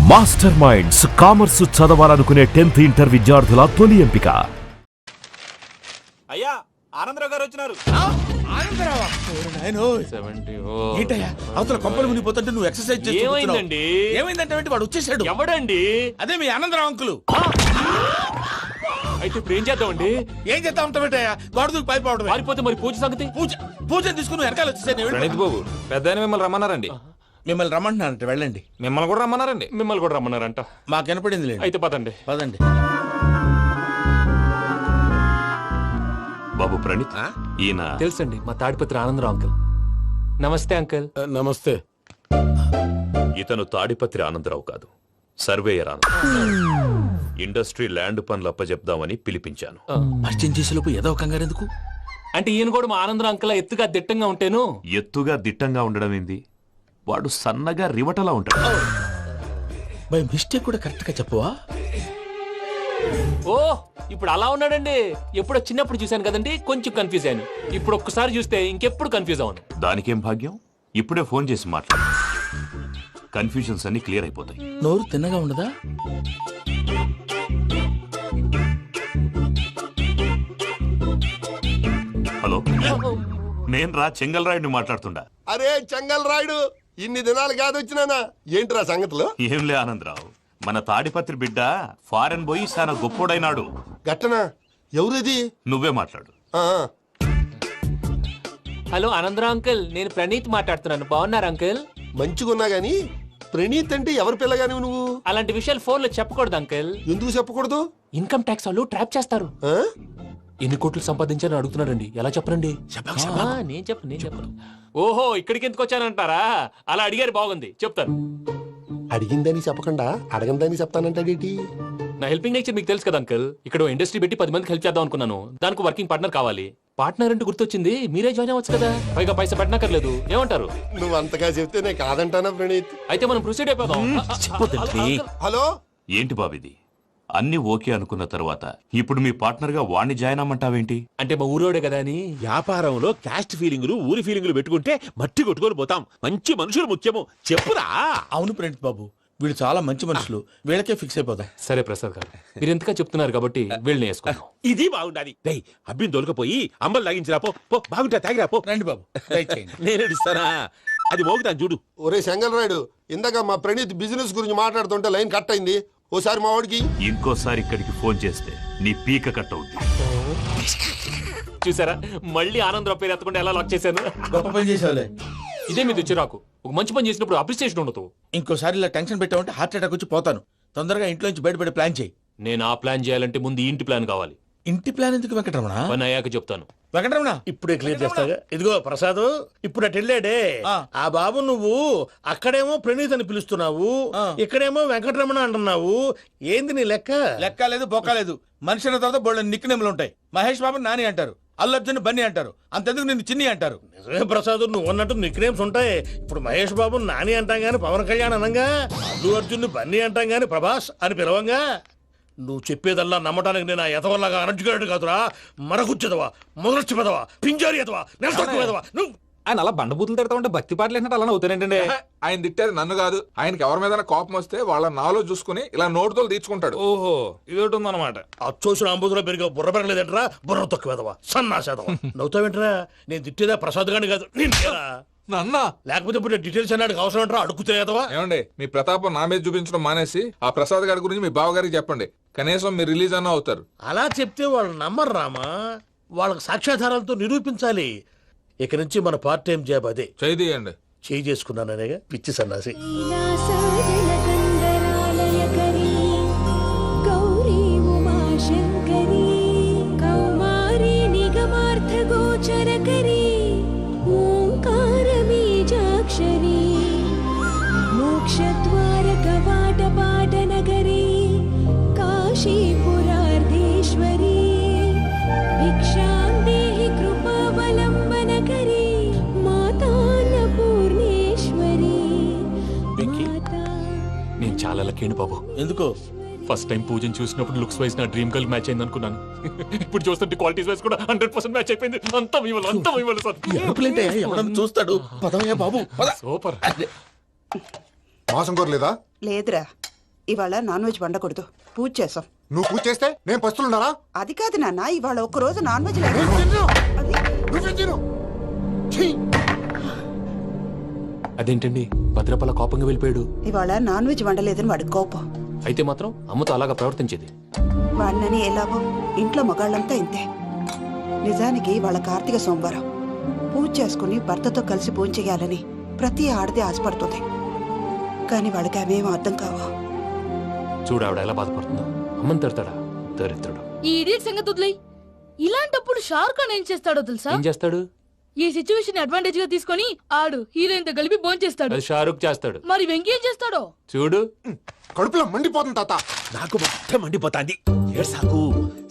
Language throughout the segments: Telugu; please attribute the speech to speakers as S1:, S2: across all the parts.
S1: మాస్టర్ మైండ్స్ కామర్స్ చదవాలనుకునే 10th ఇంటర్ విద్యార్థుల తొలి ఎంపిక.
S2: అయ్యా ఆనందరావు గారు వచ్చినారు.
S3: అవతల కొంపలు మునిగిపోతుంటే నువ్వు ఎక్సర్సైజ్ చేస్తున్నావు.
S2: ఏమైందండి?
S3: ఏమైందంటే వాడు వచ్చేసాడు.
S2: ఎవడండి?
S3: అదే మీ ఆనందరావు అంకులు.
S2: అయితే ఇప్పుడు ఏం చేద్దామండి?
S3: ఏం చేస్తా ఉంటావేటయ్యా? గొడవకు పైపోవడం.
S2: పారిపోతే మరి పూజ సంగతి?
S3: పూజ తీసుకుని వెనకాల వచ్చేసాను.
S4: ప్రణీత్ బాబు పెద్ద మిమ్మల్ని రమ్మన్నారండి.
S3: మిమ్మల్ని రమ్మంటున్నారంట, వెళ్ళండి.
S4: మిమ్మల్ని కూడా రమ్మన్నారండి.
S2: మిమ్మల్ని కూడా రమ్మన్నారంట.
S3: మాకు వినపడింది లేదు.
S2: అయితే పదండి.
S3: పదండి.
S4: బాబు ప్రణీత్, ఈయన
S2: తెలుసండి, మా తాడిపత్రి ఆనందరావు అంకుల్. నమస్తే అంకుల్.
S3: నమస్తే.
S4: ఇతను తాడిపత్రి ఆనందరావు కాదు, సర్వేయర్ ఆనందరావు. ఇండస్ట్రీ ల్యాండ్ పనులు అప్పచెప్దామని పిలిపించాను.
S3: పరిచయం చేసేలోపు ఏదో కంగారు ఎందుకు?
S2: అంటే ఈయన కూడా మా ఆనందరావు అంకుల్ ఎత్తుగా దిట్టంగా ఉంటాను.
S4: ఎత్తుగా దిట్టంగా ఉండడం ఏంది? వాడు సన్నగా రివటలా ఉంటాడు.
S3: బై మిస్టేక్ కూడా కరెక్ట్ గా చెప్పవా?
S2: ఓ ఇప్పుడు అలా ఉన్నాడండి. ఎప్పుడో చిన్నప్పుడు చూశాను కదండి, కొంచెం కన్ఫ్యూజ్ అయ్యాను. ఇప్పుడు ఒక్కసారి చూస్తే ఇంకెప్పుడు కన్ఫ్యూజ్ అవును.
S4: దానికేం భాగ్యం, ఇప్పుడే ఫోన్ చేసి మాట్లాడు. కన్ఫ్యూజన్స్ అన్ని క్లియర్ అయిపోతాయి.
S3: నోరు తిన్నగా ఉండదా?
S4: హలో, నేను రా చెంగల్రాయుడిని మాట్లాడుతుండా.
S5: అరే చెంగల్ రాయుడు, ఇన్ని దినాలు కాదు వచ్చినానా? ఏంట్రా సంగతులు?
S4: ఏంలే ఆనందరావు, మన తాడిపత్రి బిడ్డ ఫారెన్ పోయి చాలా గొప్పోడైనాడు.
S5: గట్టనా? ఎవరిది?
S4: నువ్వే మాట్లాడు.
S5: ఆ,
S2: హలో ఆనందరావు అంకుల్, నేను ప్రణీత్ మాట్లాడుతున్నాను. బాగున్నారు అంకుల్?
S5: మంచిగున్నా గాని ప్రణీత్ అంటే ఎవరి పిల్లగాని నువ్వు?
S2: అలాంటి విషయాలు ఫోన్ లో చెప్పకూడదు అంకుల్.
S5: ఎందుకు చెప్పకూడదు?
S2: ఇన్కమ్ ట్యాక్స్ వాళ్ళు ట్రాప్ చేస్తారు.
S5: ఆ?
S2: ఎన్ని కోట్లు సంపాదించాలని అడుగుతున్నారండి. ఎలా చెప్పరండి? నేను చెప్పను. ఓహో, ఇక్కడికి ఎందుకు వచ్చానంటారా? అలా అడిగారు, బాగుంది, చెప్తాను.
S5: అడిగిందని చెప్పకుండా అడగందని చెప్తానంటాడేటి?
S2: నా హెల్పింగ్ నేచర్ మీకు తెలుసు కదా అంకుల్. ఇక్కడ ఇండస్ట్రీ పెట్టి 10 మందికి హెల్ప్ చేద్దాం అనుకున్నాను. దానికి వర్కింగ్ పార్ట్నర్ కావాలి. పార్ట్నర్ అంటే గుర్తొచ్చింది, మీరే జాయిన్ అవ్వచ్చు కదా. పైగా పైసా పెట్టనక్కర్లేదు. ఏమంటారు?
S5: నువ్వు అంతగా చెప్తే నేను కాదంటానా ప్రణీత్?
S2: అయితే మనం ప్రొసీడ్ అయిపోదాం.
S5: హలో,
S4: ఏంటి బాబిది? అన్ని ఓకే అనుకున్న తర్వాత ఇప్పుడు మీ పార్ట్నర్ గా వాణ్ణి జాయిన్ అమ్మంటావేంటి?
S2: అంటే మా ఊరోడే కదా అని.
S6: వ్యాపారంలో క్యాస్ట్ ఫీలింగులు, ఊరి ఫీలింగులు పెట్టుకుంటే మట్టి కొట్టుకొని పోతాం. మంచి మనుషులు ముఖ్యము. చెప్పురా.
S3: అవును ప్రణీత్ బాబు, వీళ్ళు చాలా మంచి మనుషులు. వీళ్ళకే ఫిక్స్ అయిపోతాం.
S2: సరే ప్రసాద్ గారు, మీరు ఎంతగా చెప్తున్నారు కాబట్టి వీళ్ళని వేసుకున్నాం.
S6: ఇది బాగుండాలి. డై అబ్బిని దొలకపోయి అంబలు లాగించిరా పో. పో బాగుంటా, తాగిరా పో.
S3: రండి బాబు, దయచేయండి.
S6: నేను ఇస్తానా? అది మోగుతాను చూడు.
S5: ఒరే చెంగల్ రాయుడు, ఇందాక మా ప్రణీత్ బిజినెస్ గురించి మాట్లాడుతుంటే లైన్ కట్ అయింది. ఓసారి మా వాడికి
S4: ఇంకోసారి ఇక్కడికి ఫోన్ చేస్తే నీ పీక కట్ అవుద్ది.
S2: చూసారా, మళ్ళీ ఆనందరావు పేరు ఎత్తకుండా ఎలా లాక్ చేశాను.
S3: గొప్ప పని చేసేవాళ్ళే.
S2: ఇదే మీద చిరాకు. ఒక మంచి పని చేసినప్పుడు అప్రిసియేషన్ ఉండదు.
S3: ఇంకోసారి ఇలా టెన్షన్ పెట్టామంటే హార్ట్ అటాక్ వచ్చి పోతాను. తొందరగా ఇంట్లో నుంచి బయటపడే ప్లాన్ చేయి.
S2: నేను ఆ ప్లాన్ చేయాలంటే ముందు ఈ ఇంటి ప్లాన్ కావాలి.
S3: ఇంటి ప్లాన్ ఎందుకు వెంకటరమణ?
S2: పని అయ్యాక చెప్తాను.
S3: వెంకటరమణ
S7: ఇప్పుడే క్లియర్ చేస్తాగా. ఇదిగో ప్రసాద్, ఇప్పుడు అటు వెళ్ళాడే
S3: ఆ.
S7: ఆ బాబు, నువ్వు అక్కడేమో ప్రణీత్ అని పిలుస్తున్నావు,
S3: ఆ.
S7: ఇక్కడేమో వెంకటరమణ అంటున్నావు. ఏంది నీ లెక్క?
S3: లెక్క లేదు, బొక్క లేదు. మనిషి అన్న తర్వాత బోళ్ళ నిక్నెములు ఉంటాయి. మహేష్ బాబు నాని అంటారు, అల్లు అర్జున్ బన్నీ అంటారు, అంతెందుకు నిన్ను చిన్ని అంటారు.
S7: నిజమే ప్రసాద్, నువ్వు అన్నట్టు నిక్ నేమ్స్ ఉంటాయి. ఇప్పుడు మహేష్ బాబు నాని అంటాం గాని పవన్ కళ్యాణ్ అనంగా, అల్లు అర్జున్ బన్నీ అంటాం గాని ప్రభాస్ అని పిలవంగా. నువ్వు చెప్పేదల్లా నమ్మటానికి నేను ఆ ఎతవల్లాగా అనర్జుకేటెడ్ కాదురా. మరగుచ్చదవా, మొదలచ్చి పెదవా, పింజారి ఎదవా, నెలసొక్కుదవా నువ్వు.
S8: ఆయన అలా బండబూతులు తిడతా ఉంటే భక్తి పాటలు ఏంటంటే అలా అవుతానంటే.
S9: ఆయన తిట్టేది నన్ను కాదు, ఆయనకి ఎవరి మీద కోపం వస్తే వాళ్ళ నాలో చూసుకుని ఇలా నోటుతో తీర్చుకుంటాడు.
S8: ఓహో, ఇదొకటి ఉందన్నమాట.
S7: అచ్చోసిన అంబుధులో పెరిగే బుర్ర పెరగలేదంటరా. బుర్ర తొక్కువేదవా, సన్నాసేదవా. నవ్వుతావేంట్రా? నేను తిట్టేదా ప్రసాద్ గాని కాదు, నిన్నేరా.
S9: నన్నా
S7: లేకపోతే ఇప్పుడు డీటెయిల్స్ అన్నాడు అవసరం అంటారా? అడుగుతాయేదవా.
S9: ఏమండి, మీ ప్రతాపం నా మీద చూపించడం మానేసి ఆ ప్రసాద్ గారి గురించి మీ బావగారికి చెప్పండి. కనీసం మీరు రిలీజ్ అన్న అవుతారు.
S7: అలా చెప్తే వాళ్ళు నమ్మరు రామా. వాళ్ళకి సాక్ష్యాధారాలతో నిరూపించాలి. ఇక నుంచి మన పార్ట్ టైం జాబ్ అదే.
S9: చేయండి.
S7: చేయి చేసుకున్నాననేగా పిచ్చి సన్నాసి.
S2: నేను చాలా లక్కీ బాబు.
S3: ఎందుకో?
S2: ఫస్ట్ టైం పూజను చూసినప్పుడు లుక్స్ వైజ్ నా డ్రీమ్ గర్ల్ మ్యాచ్ అయింది అనుకున్నాను. ఇప్పుడు చూస్తుంటే క్వాలిటీస్ వైజ్ కూడా 100% మ్యాచ్ అయిపోయింది. అంతా మీ వల్ల సార్.
S3: ఎవడన్నా చూస్తాడు. పదవయ్యా బాబు, పద.
S2: సూపర్.
S5: మాసం కోరలేదా?
S10: లేదురా, ఇవాళ నాన్ వెజ్ వండకూడదు, పూజ చేసాం.
S5: నువ్వు పూజ చేస్తే నేను పస్తులున్నారా?
S10: అది కాదు నాన్న, ఇవాళ ఒక్క రోజు నాన్ వెజ్ లేదు.
S5: నువ్వేం తిను. ఛీ!
S2: అదేంటండి భద్రపల కోపంగా వెళ్ళిపోయాడు?
S10: ఇవాళ నాన్ వెజ్ వండలేదని వాడి కోపం.
S2: అయితే మాత్రం అమ్మతో అలాగా ప్రవర్తించేది.
S10: వాడినని ఎలాగో ఇంట్లో మగాళ్ళంతా ఇంతే. నిజానికి వాళ్ళ కార్తీక సోమవారం పూజ చేసుకుని భర్తతో కలిసి పూజ చేయాలని ప్రతి ఆడది ఆశపడుతుంది. కానీ వాళ్ళకి అవేం అర్థం కావు.
S2: చూడు ఆవిడ ఎలా బాధపడుతుందో. అమ్మని తిడతాడా దరిద్రుడు.
S11: ఈ ఇడియట్ సంగతి వదిలేయ్. ఇలాంటప్పుడు షారుఖ్ ఖాన్ ఏం చేస్తాడో తెలుసా?
S2: ఏం చేస్తాడు?
S11: ఈ సిచ్యువేషన్ అడ్వాంటేజ్ గా తీసుకొని ఆడు హీరోయిన్ తో కలిపి బోన్ చేస్తాడు.
S2: అది షారుఖ్ చేస్తాడు.
S11: మరి వెంకీ ఏం చేస్తాడో
S2: చూడు.
S5: కడుపులో మండిపోతుంది తాత.
S6: నాకు మొత్తం మండిపోతాంది. ఏడ్సాకు,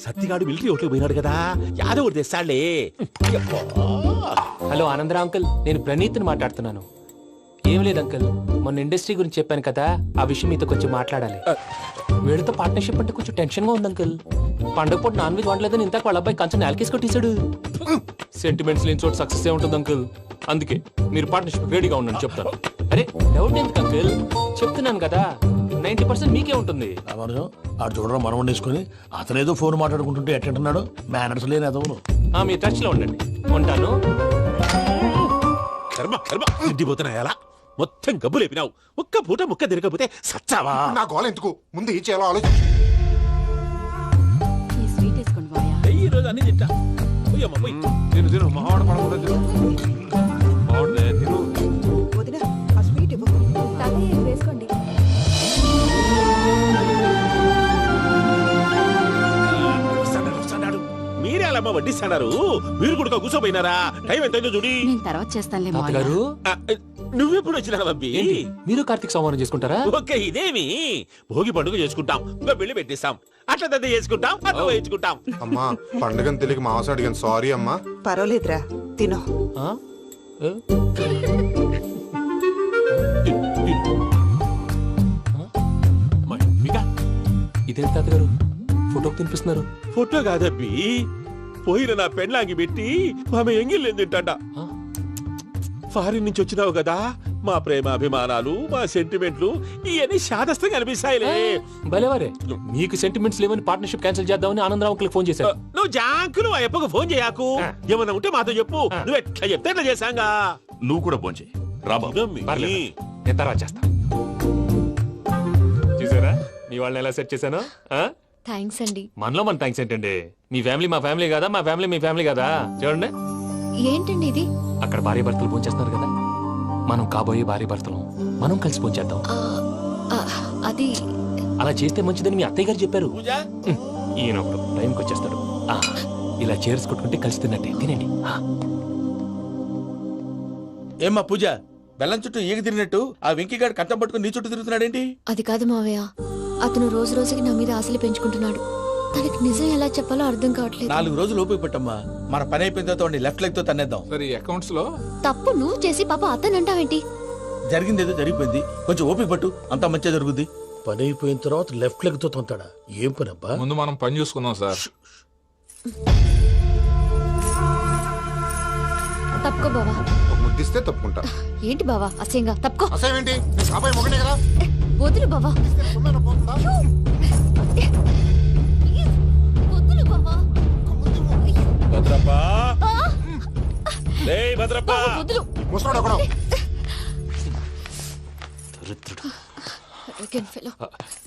S6: సత్తిగాడు మిలిటరీ ఓట్లకు పోయినాడు కదా, యాదవ్ తెస్తాడులే.
S2: హలో ఆనందరా అంకుల్, నేను ప్రణీత్ని మాట్లాడుతున్నాను. ఏం లేదు అంకుల్, మొన్న ఇండస్ట్రీ గురించి చెప్పాను కదా, ఆ విషయం మీతో కొంచెం మాట్లాడాలి. వీడితో పార్ట్నర్షిప్ అంటే కొంచెం టెన్షన్ గా ఉంది అంకుల్. పండగ పూట నాన్ వెజ్ వండలేదని ఇంతకు వాళ్ళ అబ్బాయి కంచెం నేలకేసి కొట్టేశాడు. సెంటిమెంట్స్ లేని చోట సక్సెస్ ఏ ఉంటుంది అంకుల్. అందుకే మీరు పార్ట్నర్షిప్ రెడీగా ఉండండి చెప్తాను. అరే డౌట్ ఎందుకు అంకుల్, చెప్తున్నాను కదా 90% మీకే ఉంటుంది.
S7: ఆడు చూడడం మనం వండేసుకుని అతనేదో ఫోన్ మాట్లాడుకుంటుంటే ఎట్టంటున్నాడు. మేనర్స్ లేని అదవును.
S2: మీ టచ్ లో ఉండండి. ఉంటాను.
S6: కర్మ కర్మ, ఇంటిపోతున్నా ఎలా మొత్తం గబ్బు లేపినావు. ఒక్క పూట ముక్క తిరగకపోతే సచ్చావా?
S5: నా గోల ఎందుకు, ముందు ఏం చేయాలో ఆలోచించు.
S11: ఈ స్వీట్ వేసుకోండి బాయా.
S6: ఈ రోజు అన్ని తింటా. పోయమ్మ, పోయ్.
S9: తిను తిను మావాడు పడకుండా తిను. మావాడు తిను.
S10: వదిన ఆ స్వీట్ ఇవ్వు.
S11: వేసుకోండి.
S6: వస్తాడు. మీరే అలా అమ్మ వడ్డిస్తాడారు. మీరు కూడా కూర్చోపోయినారా? టైం ఎంతైందో చూడి.
S11: నేను తర్వాత చేస్తానులే
S2: తాతగారు
S6: ఆ, నువ్వెప్పుడు వచ్చినా బంబి?
S2: ఏంటి మీరు కార్తీక సంహారం చేసుకుంటారా?
S6: ఓకే, ఇదేమి భోగి పండుగ చేసుకుంటాం, ఇంకా పెళ్లి పెట్టిస్తాం, అట్లా దద్ద చేసుకుంటాం, అట్లా వేయించుకుంటాం.
S5: అమ్మా పండుగని తెలియక మావస అడిగాను, సారీ అమ్మా.
S10: పర్వాలేదురా, తినో.
S2: ఆ? ఏ? ఇదేంటి తాతగారు ఫోటోకి తినిపిస్తున్నారు?
S6: ఫోటో కాదబ్బి, పోయిన నా పెళ్ళాంగి పెట్టి ఆమె ఎంగిల్లేం తింటాడ. ఫారిన్ నుంచి వచ్చినావు కదా, మా ప్రేమ అభిమానాలు, మా సెంటిమెంట్లు ఇవన్నీ శాదస్తంగా అనిపిస్తాయిలే.
S2: భలేవారే, మీకు సెంటిమెంట్స్ లేవని పార్ట్నర్షిప్ క్యాన్సిల్ చేద్దామని ఆనందరావు అంకుల్ ఫోన్ చేశారు.
S6: నువ్వు జాంకులు ఆ ఎప్పకు ఫోన్ చేయకు. ఏమన్నా ఉంటే మాతో చెప్పు. నువ్వు ఎట్లా చెప్తే ఎట్లా చేశాంగా.
S4: నువ్వు కూడా భోంచేయి రా బాబు.
S2: పర్లేదు, నేను తర్వాత చేస్తా. చూసారా మీ వాళ్ళని ఎలా సెట్ చేశాను?
S11: థ్యాంక్స్ అండి.
S2: మనలో మన థ్యాంక్స్ ఏంటండి? మీ ఫ్యామిలీ మా ఫ్యామిలీ కదా, మా ఫ్యామిలీ మీ ఫ్యామిలీ కదా. చూడండి,
S11: ఏంటండి ఇది?
S2: అక్కడ భార్య భర్తలు భోంచేస్తున్నారు కదా, మనం కాబోయే భార్య భర్తలు మనం కలిసి భోంచేద్దాం.
S11: అది
S2: అలా చేస్తే మంచిదని మీ అత్తయ్య గారు చెప్పారు.
S3: పూజ
S2: ఈయన ఒకడు టైంకి వచ్చేస్తాడు. ఇలా చేర్స్ కొట్టుకుంటే కలిసి తిన్నట్టే. తినండి.
S3: ఏమ్మా పూజ, బెల్లం చుట్టూ ఈగ తిరిగినట్టు ఆ వెంకీగాడు కంచం పట్టుకుని నీ చుట్టూ తిరుగుతున్నాడేంటి?
S11: అది కాదు మావయ్య, అతను రోజు రోజుకి నా మీద ఆశలు పెంచుకుంటున్నాడు. తనకి నిజం ఎలా చెప్పాలో అర్థం కావట్లేదు.
S3: 4 రోజులు ఓపిక పట్టమ్మా, మన పని అయిపోయిన తర్వాత లెఫ్ట్ లెగ్ తో తన్నేద్దాం.
S9: సరే అకౌంట్స్ లో
S11: తప్పు నువ్వు చేసి పాప అతను అంటావేంటి?
S3: జరిగింది ఏదో జరిగిపోయింది, కొంచెం ఓపిక పట్టు, అంతా మంచిగా జరుగుద్ది.
S7: పని అయిపోయిన తర్వాత లెఫ్ట్ లెగ్ తో తొంతాడా? ఏం పని అబ్బా?
S9: ముందు మనం పని చూసుకుందాం సార్.
S11: తప్పుకో బావా.
S5: ఒక ముద్దిస్తే తప్పుకుంటా.
S11: ఏంటి బావా అసహ్యంగా? తప్పుకో.
S5: అసేమేంటి, నీ కాబోయే మొగనే కదా.
S11: వదులు బావా.
S5: సుమ్మేనా పోతుందా?
S11: వదులు బావా.
S6: భద్రప్ప, రేయ్ భద్రప్ప.
S11: వదులు.
S5: ముసలోడు ఒకడు.
S2: దరిద్రుడు.
S11: Arrogant fellow.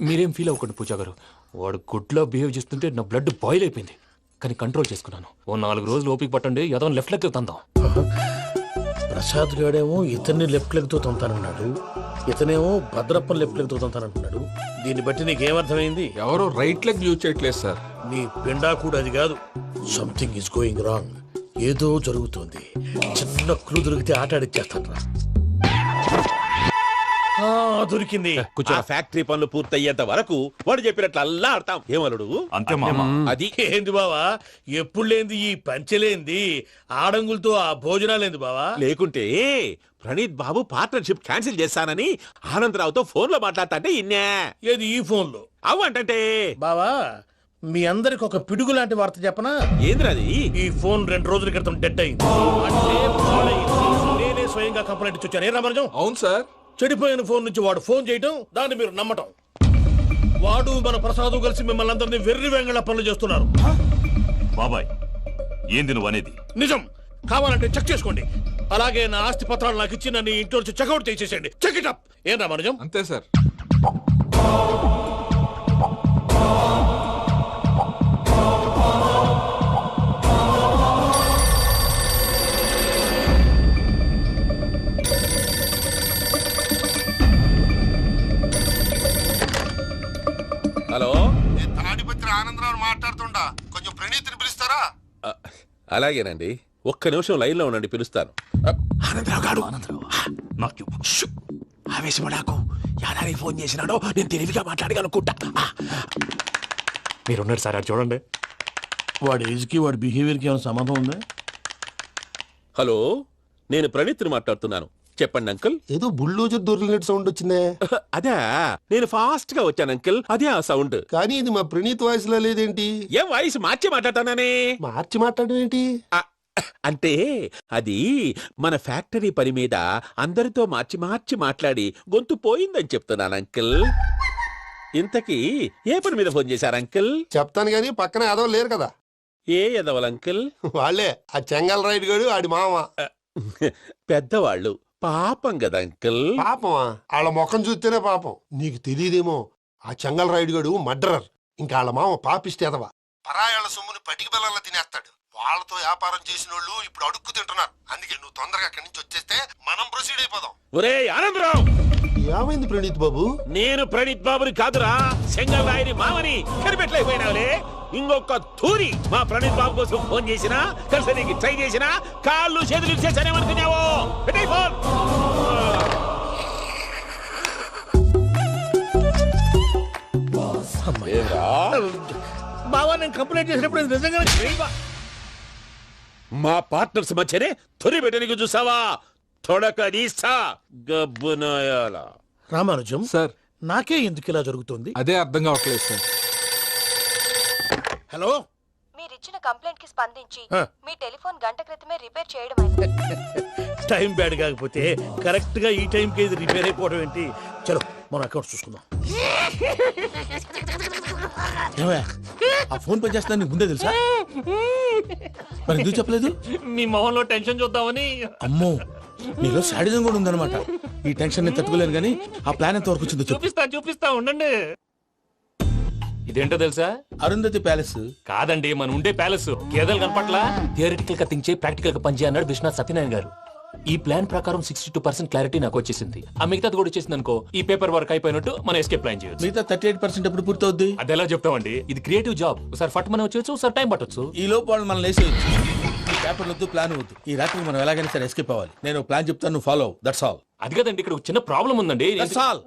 S2: మీరేం ఫీల్ అవ్వకండి పూజా గారు. వాడు గుడ్లో బిహేవ్ చేస్తుంటే నా బ్లడ్ బాయిల్ అయిపోయింది. కానీ కంట్రోల్ చేసుకున్నాను. ఓ 4 రోజులు ఓపిక పట్టండి, ఏదో లెఫ్ట్ లెగ్ తందాం.
S7: ప్రసాద్ గాడేమో ఇతన్ని లెఫ్ట్ లెగ్ తో తొంతానన్నాడు, ఇతనేమో భద్రప్ప లెఫ్ట్ లెగ్ తో తొంతానంటున్నాడు. దీన్ని బట్టి నీకేమర్థమైంది?
S9: ఎవరు రైట్ లెగ్ యూజ్ చేయట్లేదు సార్.
S7: నీ పిండా కూడా అది కాదు. Something is going wrong. ఏదో జరుగుతోంది. చిన్న క్లూ దొరికితే ఆట ఆడిచ్చేస్తాను రా. దొరికింది.
S6: ఆ ఫ్యాక్టరీ పనులు పూర్తయ్యేంత వరకు వాడు చెప్పినట్లు అల్లా ఆడతాం. ఏమలుడు?
S4: అంతే మామ.
S6: అది
S7: ఏంది బావా, ఎప్పుడు లేంది ఈ పంచలేంది, ఆడంగులతో ఆ భోజనాలేంది బావా?
S6: లేకుంటే ప్రణీత్ బాబు పార్ట్నర్షిప్ క్యాన్సిల్ చేస్తానని ఆనందరావుతో ఫోన్ లో మాట్లాడతాంటే ఇన్నే.
S7: ఏది ఈ ఫోన్ లో?
S6: అవ్వంటే
S7: బావా, మీ అందరికి ఒక పిడుగు లాంటి వార్త చెప్పనా?
S6: ఏంద్రది?
S7: ఈ ఫోన్ 2 రోజుల క్రితం డెడ్ అయింది. అంటే పాడైంది. నేనే స్వయంగా కంప్లైంట్ ఇచ్చి వచ్చాను. ఏ రామరాజం?
S9: అవును సార్.
S7: చెడిపోయిన ఫోన్ నుంచి వాడు ఫోన్ చేయటం, దాన్ని మీరు నమ్మటం. వాడు మన ప్రసాదు కలిసి మిమ్మల్ని అందరినీ వెర్రి వెంగళ పనులు చేస్తున్నారు.
S4: బాబాయ్ ఏంది నువ్వు అనేది?
S7: నిజం. కావాలంటే చెక్ చేసుకోండి. అలాగే నా ఆస్తి పత్రాలు నాకు ఇచ్చి నన్ను ఇంట్లో నుంచి చెక్అౌట్ చేసేసండి. Check it up. ఏం రామానుజం?
S9: అంతే సార్.
S6: హలో,
S5: నేను తాడిపత్రి ఆనందరావు మాట్లాడుతుండా, కొంచెం ప్రణీతిని పిలుస్తారా?
S6: అలాగేనండి. ఒక్క నిమిషం లైన్ లో ఉండండి, పిలుస్తాను.
S7: ఆనందరావు గాడు
S4: నాకు
S7: ఆవేశపడాకు. యాదానికి ఫోన్ చేసినాడో నేను తెలివిగా మాట్లాడగలనుకుంటా.
S2: మీరున్నారు సార్, అది చూడండి.
S7: వాడి ఏజ్ కి వాడి బిహేవియర్ కి ఏమైనా సంబంధం ఉందా?
S6: హలో, నేను ప్రణీత్ని మాట్లాడుతున్నాను. చెప్పండి అంకుల్.
S5: ఏదో బుల్డోజర్ దొరికినట్టు సౌండ్ వచ్చిందే.
S6: అదే, నేను ఫాస్ట్ గా వచ్చాను అంకుల్. అదే ఆ సౌండ్.
S5: కానీ ఇది మా ప్రణీత్ వాయిస్ లో లేదేంటి?
S6: ఏం వాయిస్ మార్చి మాట్లాడతాననే?
S5: మార్చి మాట్లాడడం ఏంటి?
S6: అంటే అది మన ఫ్యాక్టరీ పని మీద అందరితో మార్చి మార్చి మాట్లాడి గొంతు పోయిందని చెప్తున్నాను అంకుల్. ఇంతకీ ఏ పని మీద ఫోన్ చేశారు అంకుల్?
S5: చెప్తాను గానీ పక్కన ఏదో లేరు కదా.
S6: ఏ ఎదవల్ అంకుల్?
S5: వాళ్ళే ఆ చెంగల్ రైడ్ గడు ఆడి మామ.
S6: పెద్దవాళ్ళు పాపం కదా అంకుల్.
S5: పాపమా? వాళ్ళ ముఖం చూస్తేనే పాపం. నీకు తెలియదేమో, ఆ చెంగల్ రైడ్ గడు మర్డరర్. ఇంకా వాళ్ళ మామ పాపిస్తేదవా. పరాయాళ్ళ సొమ్ముని పటికి బెల్లంలో తినేస్తాడు. వాళ్ళతో వ్యాపారం చేసిన వాళ్ళు ఇప్పుడు అడుక్కు తింటున్నారు. అందుకే నువ్వు తొందరగా అక్కడి నుంచి వచ్చేస్తే మనం ప్రొసీడ్ అయిపోదాం.
S6: ఒరే ఆనందరావు!
S5: ఏమైంది ప్రణీత్ బాబు?
S6: నేను ప్రణీత్ బాబుని కాదురా, సెంగల్ రాయని మామని. కనిపెట్టలేకపోయినావులే. ఇంకొక తూరి మా ప్రణీత్ బాబు కోసం ఫోన్ చేసినా, కలిసి నీకు ట్రై చేసినా కాళ్ళు చేతులు చేశానేమనుకున్నావు. పెట్టేయ్ ఫోన్.
S7: బావా, నేను కంప్లైంట్ చేసినప్పుడు ఇది నిజంగానే చేయవా?
S6: మా పార్ట్నర్స్ మధ్యనే తొలి పెట్టడానికి చూసావా? తొడక నీస్తా గబ్బునాయాల.
S7: రామానుజం
S9: సార్,
S7: నాకే ఎందుకు ఇలా జరుగుతుంది?
S9: అదే అర్థం కావట్లేదు సార్.
S7: హలో,
S11: మీరిచ్చిన కంప్లైంట్ కి స్పందించి
S7: ఆ.
S11: మీ టెలిఫోన్ గంట క్రితమే రిపేర్ చేయడం అయింది.
S7: టైం బ్యాడ్ కాకపోతే కరెక్ట్ గా ఈ టైం కి ఇది రిపేర్ అయిపోవడం ఏంటి? చలో మన అకౌంట్ చూసుకుందాం. ఏమయ్య, ఆ ఫోన్ పని చేస్తున్నా నీకు ముందే తెలుసా? మరి ఎందుకు చెప్పలేదు?
S2: మీ మొహంలో టెన్షన్ చూద్దామని.
S7: అమ్మో, నీలో శాడిజం కూడా ఉందన్నమాట. ఈ టెన్షన్ నేను తట్టుకోలేను కానీ ఆ ప్లాన్ ఎంత వరకు వచ్చిందో చెప్పు.
S2: చూపిస్తా ఉండండి. ఇదేంటో తెలుసా?
S7: అరుంధతి ప్యాలెస్
S2: కాదండి, మన ఉండే ప్యాలెస్. గేదెలు కనపట్లా? థియరిటికల్ గా థింక్ చేయి, ప్రాక్టికల్ గా పనిచేయ అన్నాడు విశ్వనాథ్ సత్యనారాయణ గారు. ఈ ప్లాన్ ప్రకారం 62% క్లారిటీ నాకు వచ్చేసింది. ఆ మిగతాది కూడా వచ్చేసింది అనుకో, ఈ పేపర్ వర్క్ అయిపోయినట్టు మనం ఎస్కేప్ ప్లాన్ చేయొచ్చు.
S7: మిగతా 38% ఎప్పుడు పూర్తవుద్ది?
S2: అది ఎలా చెప్తామండి? ఇది క్రియేటివ్ జాబ్. ఒకసారి ఫట్ మనం వచ్చేచ్చు, ఒకసారి టైం పట్టొచ్చు.
S7: ఈ లోపు వాళ్ళు మనం లేసేయచ్చు. ఈ పేపర్ వద్దు, ప్లాన్ వద్దు. ఈ రాత్రి మనం ఎలాగైనా సరే ఎస్కేప్ అవ్వాలి. నేను ప్లాన్ చెప్తాను, నువ్వు ఫాలో. That's all.
S2: అది కదండి, ఇక్కడ ఒక చిన్న ప్రాబ్లం ఉందండి.
S7: That's all.